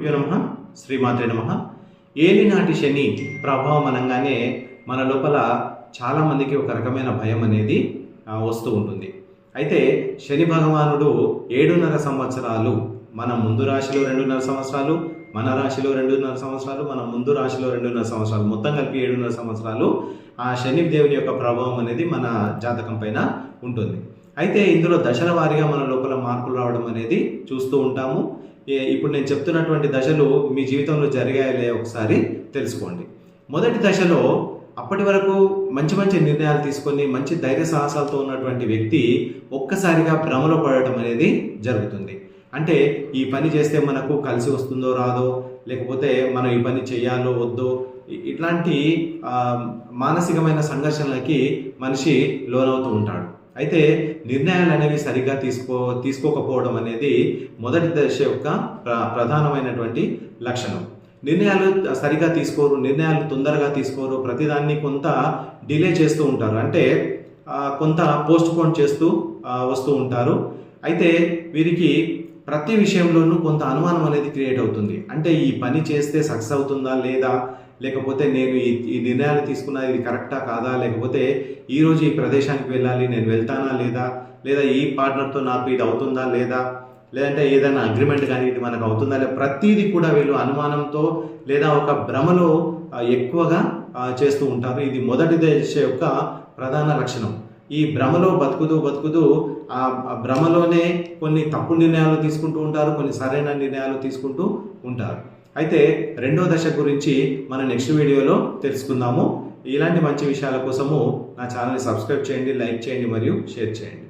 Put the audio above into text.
నమః శ్రీమాత్రే నమః. ఏలినాటి శని ప్రభావం అనగానే మన లోపల చాలామందికి ఒక రకమైన భయం అనేది వస్తూ ఉంటుంది. అయితే శని భగవానుడు 7.5 సంవత్సరాలు మన ముందు రాశిలో 2.5 సంవత్సరాలు, మన రాశిలో 2.5 సంవత్సరాలు, మన ముందు రాశిలో 2.5 సంవత్సరాలు, మొత్తం కలిపి 7.5 సంవత్సరాలు ఆ శని దేవుని యొక్క ప్రభావం అనేది మన జాతకం పైన ఉంటుంది. అయితే ఇందులో దశల వారీగా మన లోపల మార్పులు రావడం అనేది చూస్తూ ఉంటాము. ఇప్పుడు నేను చెప్తున్నటువంటి దశలు మీ జీవితంలో జరిగాయలే ఒకసారి తెలుసుకోండి. మొదటి దశలో అప్పటి వరకు మంచి మంచి నిర్ణయాలు తీసుకొని మంచి ధైర్య సాహసాలతో ఉన్నటువంటి వ్యక్తి ఒక్కసారిగా భ్రమలో పడటం అనేది జరుగుతుంది. అంటే ఈ పని చేస్తే మనకు కలిసి వస్తుందో రాదో, లేకపోతే మనం ఈ పని చేయాలో వద్దో, ఇట్లాంటి మానసికమైన సంఘర్షణలకి మనిషి లోనవుతూ ఉంటాడు. అయితే నిర్ణయాలు అనేవి సరిగ్గా తీసుకోకపోవడం అనేది మొదటి దశ యొక్క ప్రధానమైనటువంటి లక్షణం. నిర్ణయాలు సరిగ్గా తీసుకోరు, నిర్ణయాలు తొందరగా తీసుకోరు, ప్రతిదాన్ని కొంత డిలే చేస్తూ ఉంటారు, అంటే కొంత పోస్ట్ పోన్ చేస్తూ వస్తూ ఉంటారు. అయితే వీరికి ప్రతి విషయంలోనూ కొంత అనుమానం అనేది క్రియేట్ అవుతుంది. అంటే ఈ పని చేస్తే సక్సెస్ అవుతుందా లేదా, లేకపోతే నేను ఈ నిర్ణయాలు తీసుకున్నా ఇది కరెక్టా కాదా, లేకపోతే ఈరోజు ఈ ప్రదేశానికి వెళ్ళాలి నేను వెళ్తానా లేదా, లేదా ఈ పార్ట్నర్తో నాకు ఇది అవుతుందా లేదా, లేదంటే ఏదైనా అగ్రిమెంట్ కానీ ఇది మనకు అవుతుందా లేదా, ప్రతిదీ కూడా వీళ్ళు అనుమానంతో లేదా ఒక భ్రమలో ఎక్కువగా చేస్తూ ఉంటారు. ఇది మొదటి దశ యొక్క ప్రధాన లక్షణం. ఈ భ్రమలో బతుకుతూ ఆ భ్రమలోనే కొన్ని తప్పు నిర్ణయాలు తీసుకుంటూ ఉంటారు, కొన్ని సరైన నిర్ణయాలు తీసుకుంటూ ఉంటారు. అయితే రెండో దశ గురించి మన నెక్స్ట్ వీడియోలో తెలుసుకుందాము. ఇలాంటి మంచి విషయాల కోసము నా ఛానల్ని సబ్స్క్రైబ్ చేయండి, లైక్ చేయండి మరియు షేర్ చేయండి.